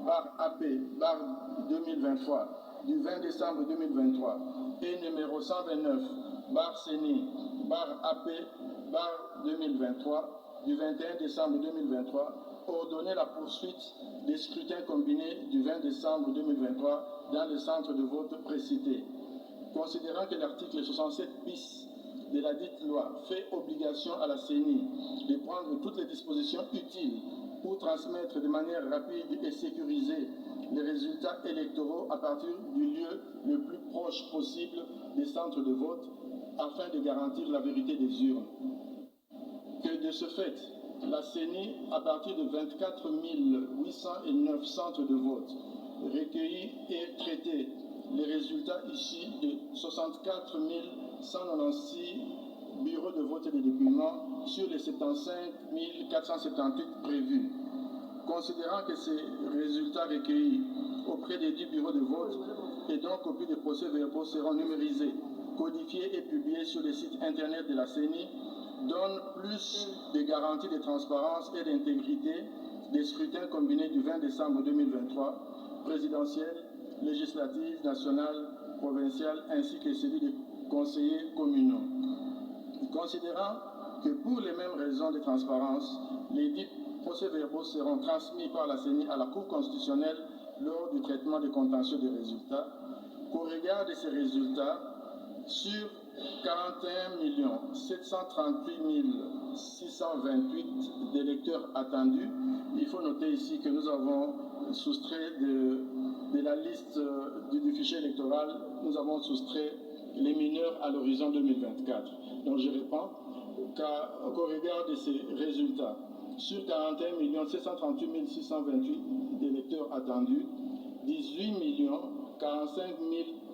AP 2023 du 20 décembre 2023 et numéro 129 CENI AP 2023 du 21 décembre 2023 ordonner la poursuite des scrutins combinés du 20 décembre 2023 dans le centre de vote précité. Considérant que l'article 67 bis de la dite loi fait obligation à la CENI de prendre toutes les dispositions utiles pour transmettre de manière rapide et sécurisée les résultats électoraux à partir du lieu le plus proche possible des centres de vote afin de garantir la vérité des urnes. Que de ce fait, la CENI, à partir de 24 809 centres de vote, recueillit et traité les résultats issus de 64 196 bureaux de vote et de dépouillement sur les 75 478 prévus. Considérant que ces résultats recueillis auprès des 10 bureaux de vote et donc copies des procès-verbaux seront numérisés, codifiés et publiés sur le site internet de la CENI, donne plus de garanties de transparence et d'intégrité des scrutins combinés du 20 décembre 2023, présidentiel, législatif, national, provincial, ainsi que celui des conseillers communaux. Considérant que pour les mêmes raisons de transparence, les dits procès-verbaux seront transmis par la CENI à la Cour constitutionnelle lors du traitement des contentieux des résultats, qu'au regard de ces résultats, sur 41 738 628 d'électeurs attendus, il faut noter ici que nous avons soustrait de la liste du fichier électoral, nous avons soustrait les mineurs à l'horizon 2024. Donc je réponds qu'au regard de ces résultats, sur 41 738 628 d'électeurs attendus, 18 45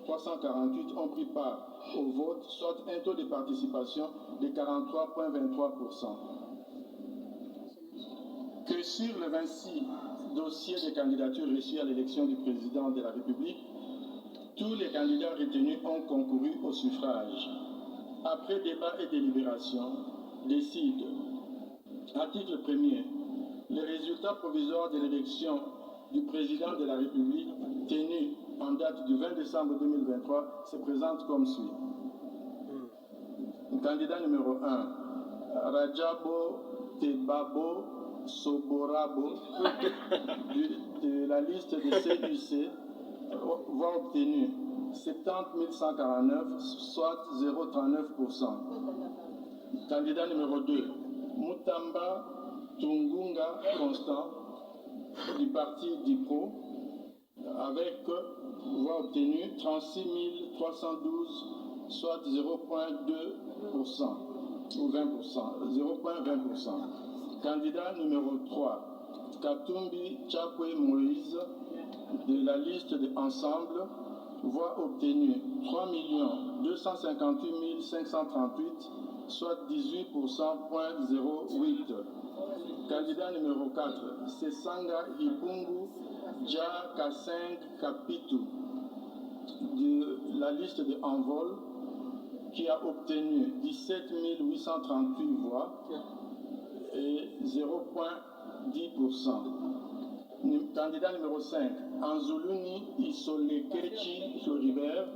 348 ont pris part au vote, soit un taux de participation de 43,23%. Que sur les 26 dossiers de candidature reçus à l'élection du président de la République, tous les candidats retenus ont concouru au suffrage. Après débat et délibération, décide, article 1er, les résultats provisoires de l'élection du président de la République tenus en date du 20 décembre 2023 se présentent comme suit. Candidat numéro 1, Rajabo Tebabo Soborabo de la liste de CUC, voix obtenue 70 149, soit 0,39%. Candidat numéro 2, Mutamba Tungunga Constant du parti DIPRO, avec voix obtenue 36 312, soit 0,2% ou 20%, 0,20%. Candidat numéro 3, Katumbi Chapwe Moïse de la liste de Ensemble, voix obtenue 3 258 538, soit 18,08%. Candidat numéro 4, Sesanga Ipungu Dja Kaseng Kapitu de la liste de Envol, qui a obtenu 17 838 voix et 0,10%. Candidat numéro 5, Anzuluni Isolekechi Floribert,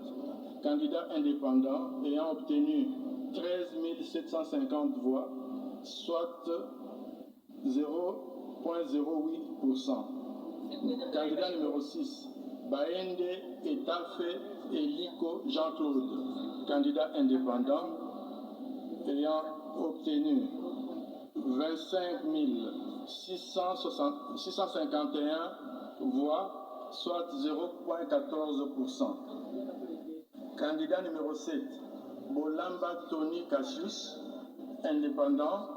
candidat indépendant ayant obtenu 13 750 voix, soit 0,08%. Candidat numéro 6, Baende Etafe Eliko Jean-Claude, candidat indépendant ayant obtenu 25 651 voix, soit 0,14%. Candidat numéro 7, Bolamba Tony Cassius, indépendant,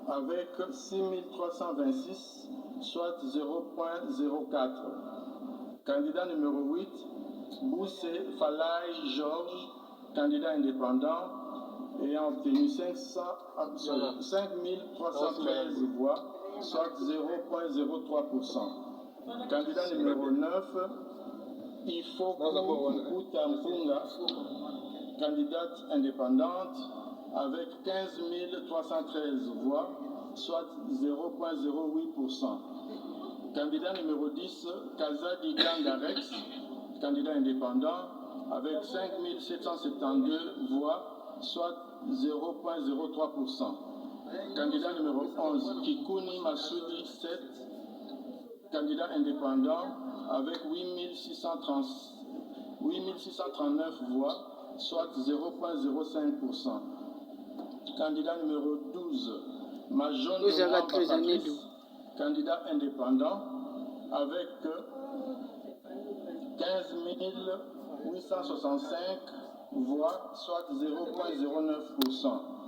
avec 6 326, soit 0,04. Candidat numéro 8, Boussé Falay Georges, candidat indépendant, ayant obtenu 5 313 voix, soit 0,03%. Candidat numéro 9, Ifoku Utampunga, candidate indépendante, avec 15 313 voix, soit 0,08%. Candidat numéro 10, Kazadi Kangarex, candidat indépendant, avec 5 772 voix, soit 0,03%. Candidat numéro 11, Kikuni Massoudi 7, candidat indépendant, avec 8 639 voix, soit 0,05%. Candidat numéro 12, Majon Patrice, candidat indépendant, avec 15 865 voix, soit 0,09%.